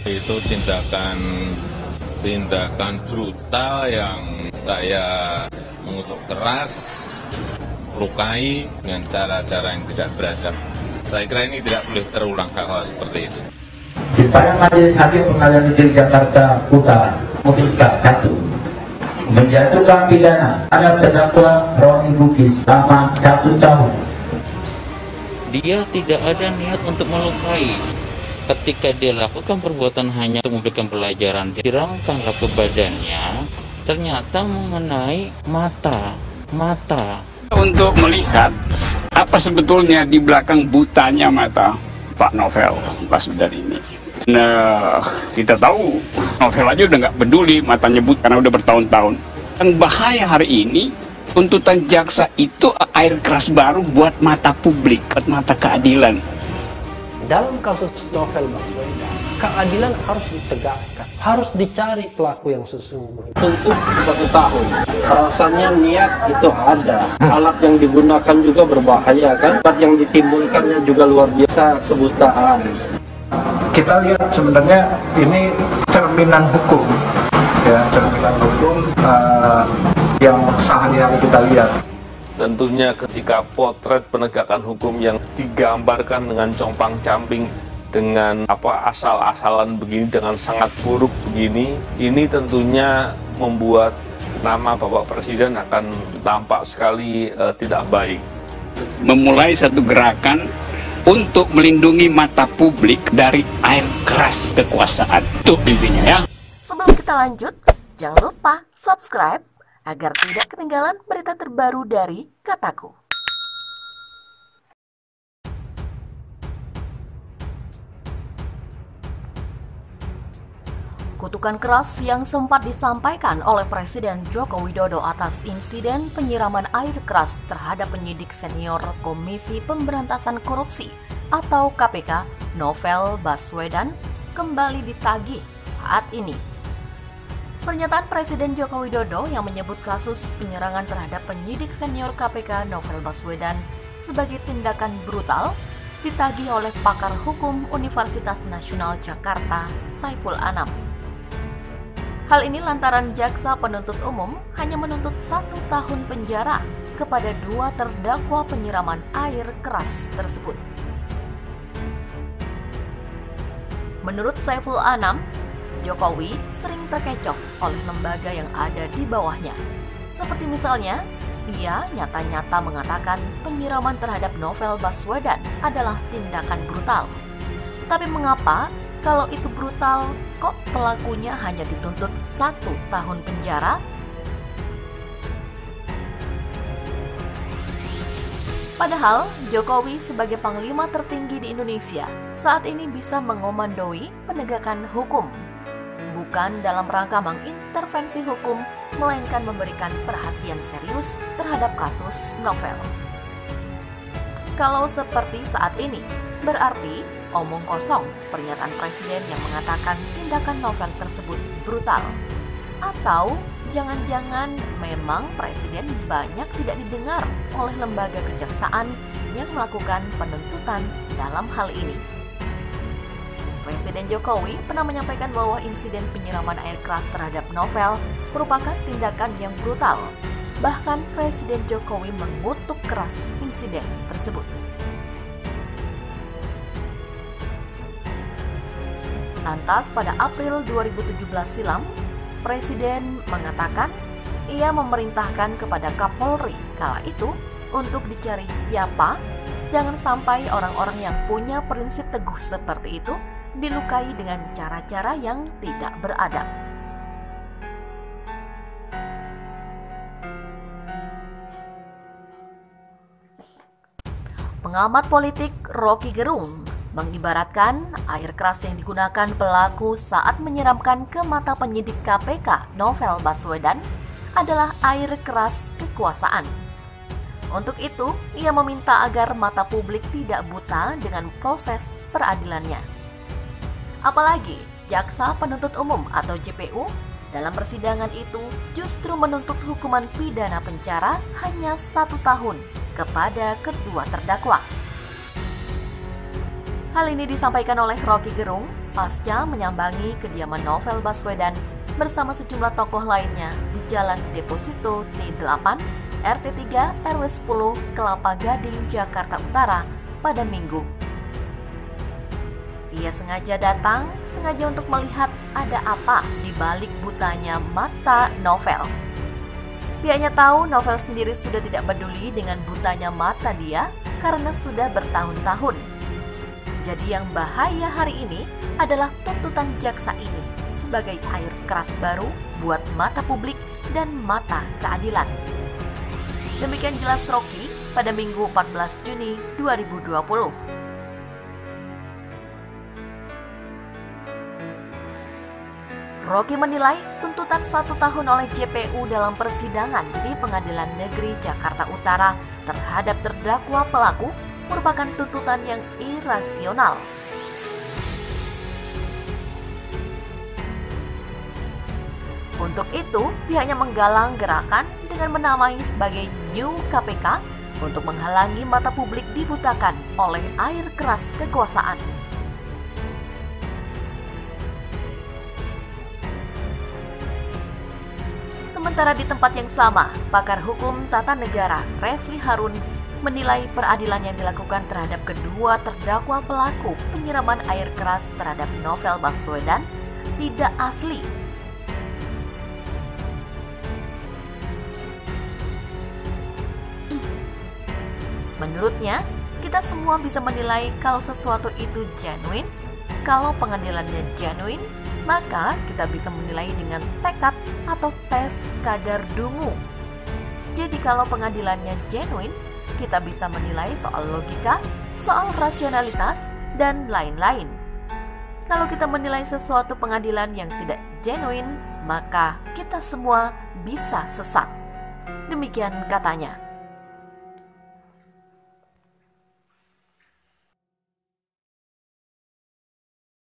Itu tindakan brutal yang saya mengutuk keras, lukai dengan cara-cara yang tidak beradab. Saya kira ini tidak boleh terulang hal-hal seperti itu. Supaya Majelis Hakim Pengadilan Negeri Jakarta Utara memutuskan 1. Menjatuhkan pidana terhadap terdakwa Roni Bugis selama 1 tahun. Dia tidak ada niat untuk melukai. Ketika dia lakukan perbuatan hanya untuk memberikan pelajaran, disiramkanlah ke badannya, ternyata mengenai mata. Untuk melihat apa sebetulnya di belakang butanya mata Pak Novel Baswedan ini. Nah, kita tahu Novel aja udah nggak peduli matanya buta karena udah bertahun-tahun. Yang bahaya hari ini, tuntutan jaksa itu air keras baru buat mata publik, buat mata keadilan. Dalam kasus Novel Baswedan, keadilan harus ditegakkan, harus dicari pelaku yang sesungguhnya. Untuk 1 tahun, rasanya niat itu ada. Alat yang digunakan juga berbahaya kan, alat yang ditimbulkannya juga luar biasa, kebutaan. Kita lihat sebenarnya ini cerminan hukum, ya cerminan hukum yang sehari-hari kita lihat. Tentunya ketika potret penegakan hukum yang digambarkan dengan compang-camping, dengan asal-asalan begini, dengan sangat buruk begini, ini tentunya membuat nama Bapak Presiden akan tampak sekali tidak baik. Memulai satu gerakan untuk melindungi mata publik dari air keras kekuasaan. Itu intinya ya. Sebelum kita lanjut, jangan lupa subscribe agar tidak ketinggalan berita terbaru dari Kataku. Kutukan keras yang sempat disampaikan oleh Presiden Joko Widodo atas insiden penyiraman air keras terhadap penyidik senior Komisi Pemberantasan Korupsi atau KPK Novel Baswedan kembali ditagih saat ini. Pernyataan Presiden Joko Widodo yang menyebut kasus penyerangan terhadap penyidik senior KPK Novel Baswedan sebagai tindakan brutal ditagih oleh pakar hukum Universitas Nasional Jakarta, Saiful Anam. Hal ini lantaran jaksa penuntut umum hanya menuntut 1 tahun penjara kepada 2 terdakwa penyiraman air keras tersebut. Menurut Saiful Anam, Jokowi sering terkecoh oleh lembaga yang ada di bawahnya. Seperti misalnya, ia nyata-nyata mengatakan penyiraman terhadap Novel Baswedan adalah tindakan brutal. Tapi mengapa kalau itu brutal, kok pelakunya hanya dituntut 1 tahun penjara? Padahal Jokowi sebagai panglima tertinggi di Indonesia saat ini bisa mengomandoi penegakan hukum. Bukan dalam rangka mengintervensi hukum, melainkan memberikan perhatian serius terhadap kasus Novel. Kalau seperti saat ini, berarti omong kosong pernyataan Presiden yang mengatakan tindakan Novel tersebut brutal. Atau jangan-jangan memang Presiden banyak tidak didengar oleh lembaga kejaksaan yang melakukan penuntutan dalam hal ini. Presiden Jokowi pernah menyampaikan bahwa insiden penyiraman air keras terhadap Novel merupakan tindakan yang brutal. Bahkan Presiden Jokowi mengutuk keras insiden tersebut. Lantas pada April 2017 silam, Presiden mengatakan ia memerintahkan kepada Kapolri kala itu untuk dicari siapa, jangan sampai orang-orang yang punya prinsip teguh seperti itu dilukai dengan cara-cara yang tidak beradab. Pengamat politik Rocky Gerung mengibaratkan air keras yang digunakan pelaku saat menyiramkan ke mata penyidik KPK Novel Baswedan adalah air keras kekuasaan. Untuk itu, ia meminta agar mata publik tidak buta dengan proses peradilannya. Apalagi, Jaksa Penuntut Umum atau JPU dalam persidangan itu justru menuntut hukuman pidana penjara hanya 1 tahun kepada kedua terdakwa. Hal ini disampaikan oleh Rocky Gerung pasca menyambangi kediaman Novel Baswedan bersama sejumlah tokoh lainnya di Jalan Deposito T8, RT 3, RW 10, Kelapa Gading, Jakarta Utara pada Minggu. Ia sengaja datang, sengaja untuk melihat ada apa di balik butanya mata Novel. Pihaknya tahu Novel sendiri sudah tidak peduli dengan butanya mata dia karena sudah bertahun-tahun. Jadi yang bahaya hari ini adalah tuntutan jaksa ini sebagai air keras baru buat mata publik dan mata keadilan. Demikian jelas Rocky pada Minggu 14 Juni 2020. Rocky menilai tuntutan 1 tahun oleh JPU dalam persidangan di Pengadilan Negeri Jakarta Utara terhadap terdakwa pelaku merupakan tuntutan yang irasional. Untuk itu, pihaknya menggalang gerakan dengan menamai sebagai New KPK untuk menghalangi mata publik dibutakan oleh air keras kekuasaan. Sementara di tempat yang sama, pakar hukum tata negara Refli Harun menilai peradilan yang dilakukan terhadap kedua terdakwa pelaku penyiraman air keras terhadap Novel Baswedan tidak asli. Menurutnya, kita semua bisa menilai kalau sesuatu itu genuine. Kalau pengadilannya genuine, maka kita bisa menilai dengan tekad atau tes kadar dungu. Jadi kalau pengadilannya genuine, kita bisa menilai soal logika, soal rasionalitas, dan lain-lain. Kalau kita menilai sesuatu pengadilan yang tidak genuine, maka kita semua bisa sesat. Demikian katanya.